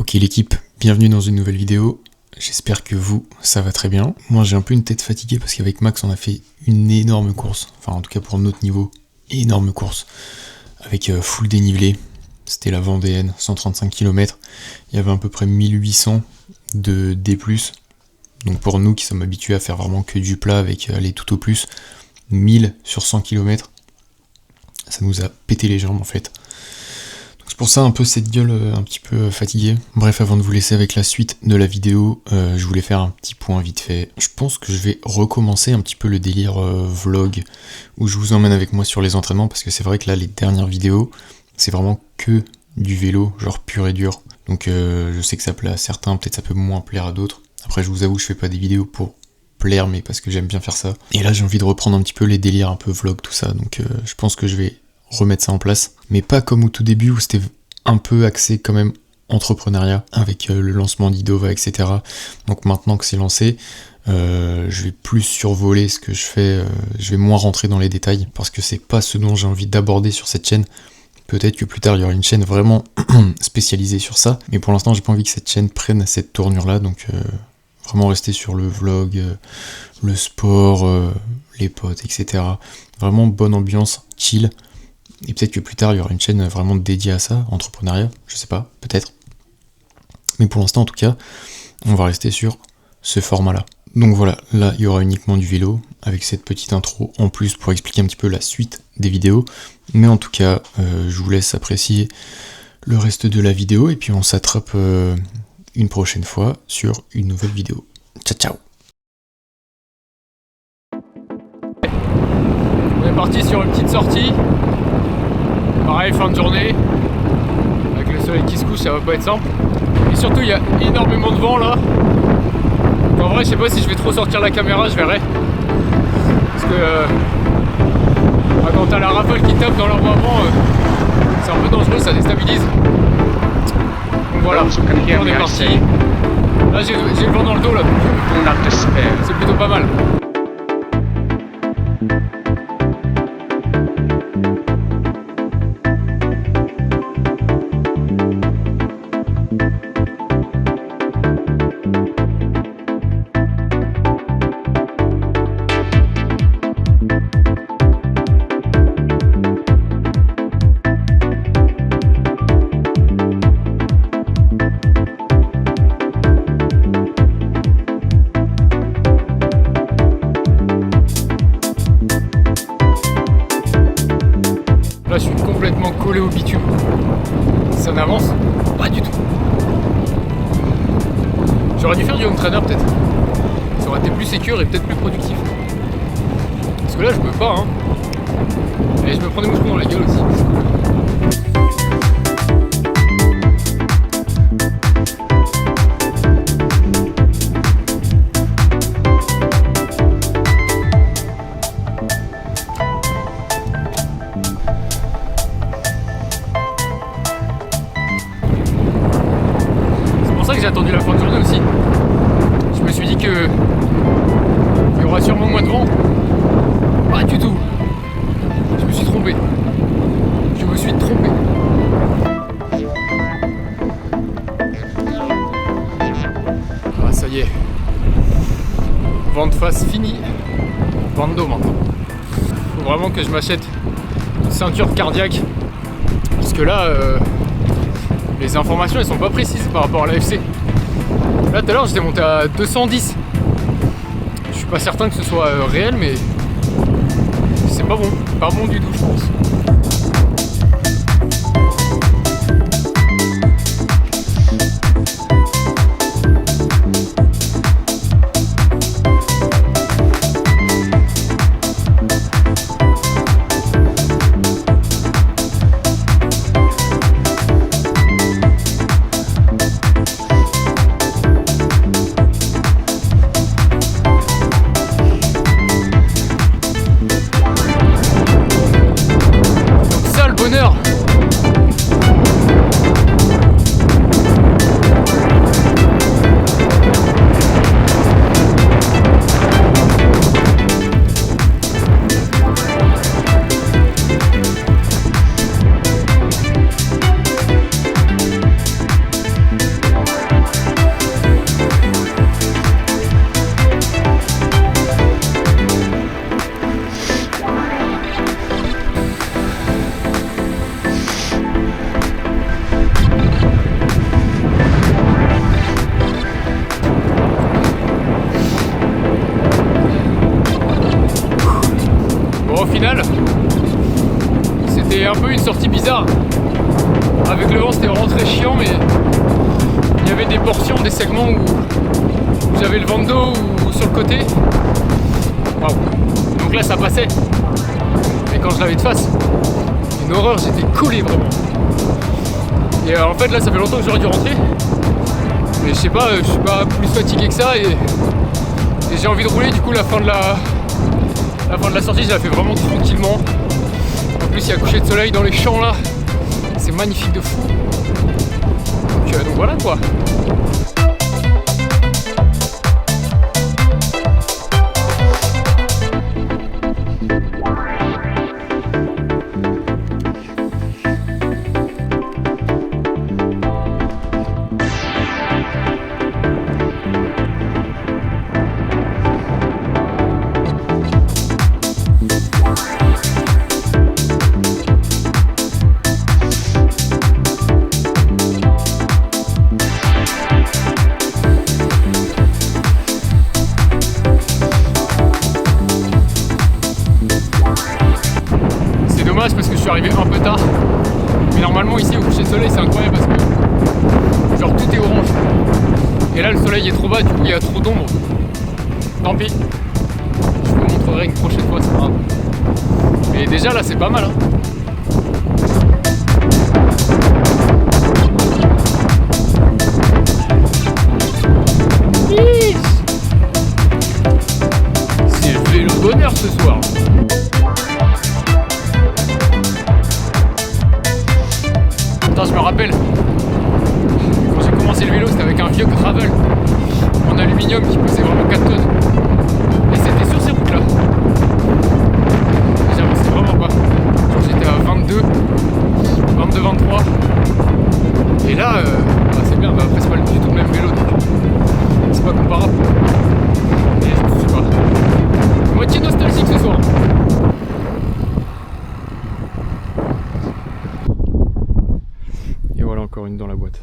Ok l'équipe, bienvenue dans une nouvelle vidéo. J'espère que vous, ça va très bien. Moi j'ai un peu une tête fatiguée parce qu'avec Max on a fait une énorme course. Enfin en tout cas pour notre niveau, énorme course. Avec full dénivelé. C'était la Vendéenne, 135 km. Il y avait à peu près 1800 de D+. Donc pour nous qui sommes habitués à faire vraiment que du plat avec les tout au plus, 1000 sur 100 km. Ça nous a pété les jambes en fait. C'est pour ça un peu cette gueule un petit peu fatiguée. Bref, avant de vous laisser avec la suite de la vidéo, je voulais faire un petit point vite fait. Je pense que je vais recommencer un petit peu le délire vlog, où je vous emmène avec moi sur les entraînements, parce que c'est vrai que là, les dernières vidéos, c'est vraiment que du vélo, genre pur et dur. Donc je sais que ça plaît à certains, peut-être ça peut moins plaire à d'autres. Après, je vous avoue, je fais pas des vidéos pour plaire, mais parce que j'aime bien faire ça. Et là, j'ai envie de reprendre un petit peu les délires un peu vlog, tout ça. Donc je pense que je vais remettre ça en place, mais pas comme au tout début où c'était un peu axé quand même entrepreneuriat avec le lancement d'Idova, etc. Donc maintenant que c'est lancé, je vais plus survoler ce que je fais, je vais moins rentrer dans les détails parce que c'est pas ce dont j'ai envie d'aborder sur cette chaîne. Peut-être que plus tard il y aura une chaîne vraiment spécialisée sur ça, mais pour l'instant j'ai pas envie que cette chaîne prenne cette tournure là, donc vraiment rester sur le vlog, le sport, les potes, etc. Vraiment bonne ambiance, chill. Et peut-être que plus tard, il y aura une chaîne vraiment dédiée à ça, entrepreneuriat, je sais pas, peut-être. Mais pour l'instant, en tout cas, on va rester sur ce format-là. Donc voilà, là, il y aura uniquement du vélo, avec cette petite intro en plus pour expliquer un petit peu la suite des vidéos. Mais en tout cas, je vous laisse apprécier le reste de la vidéo, et puis on s'attrape une prochaine fois sur une nouvelle vidéo. Ciao, ciao! On est parti sur une petite sortie. Pareil, fin de journée, avec le soleil qui se couche, ça va pas être simple. Et surtout, il y a énormément de vent là. Donc, en vrai, je sais pas si je vais trop sortir la caméra, je verrai. Parce que quand t'as la rafale qui tape dans l'avant, c'est un peu dangereux, ça déstabilise. Donc voilà, on est parti. Là, j'ai le vent dans le dos là. C'est plutôt pas mal. Là, je suis complètement collé au bitume. Ça n'avance pas du tout. J'aurais dû faire du home trainer peut-être. Ça aurait été plus sécure et peut-être plus productif. Parce que là, je peux pas, hein. Et je me prends des moucherons dans la gueule aussi. J'ai attendu la fin de journée aussi. Je me suis dit que il y aura sûrement moins de vent. Pas du tout. Je me suis trompé. Ah ça y est. Vent de face fini. Vent de dos maintenant. Faut vraiment que je m'achète une ceinture cardiaque. Parce que là les informations elles sont pas précises par rapport à l'AFC. Là tout à l'heure j'étais monté à 210. Je suis pas certain que ce soit réel, mais c'est pas bon. Pas bon du tout je pense. des segments où j'avais le vent de dos ou sur le côté. Waouh. Donc là ça passait. Mais quand je l'avais de face, une horreur, j'étais collé vraiment. Et en fait là ça fait longtemps que j'aurais dû rentrer. Mais je sais pas, je suis pas plus fatigué que ça et j'ai envie de rouler. Du coup la fin de la sortie je la fais vraiment tranquillement. En plus il y a coucher de soleil dans les champs là. C'est magnifique de fou. Donc voilà quoi. Parce que je suis arrivé un peu tard, mais normalement ici au coucher de soleil c'est incroyable parce que genre tout est orange et là le soleil est trop bas, du coup il y a trop d'ombre. Tant pis, je vous montrerai une prochaine fois, c'est pas grave. Mais déjà là c'est pas mal hein. C'est le vélo bonheur ce soir. Je me rappelle, quand j'ai commencé le vélo, c'était avec un vieux gravel en aluminium qui pesait vraiment 4 tonnes. Et c'était sur ces routes-là. Et j'avançais vraiment pas. Genre j'étais à 22, 23. Et là, c'est bien, après c'est pas du tout le même vélo, donc c'est pas comparable. Et je sais pas. Moitié nostalgique ce soir. Voilà encore une dans la boîte.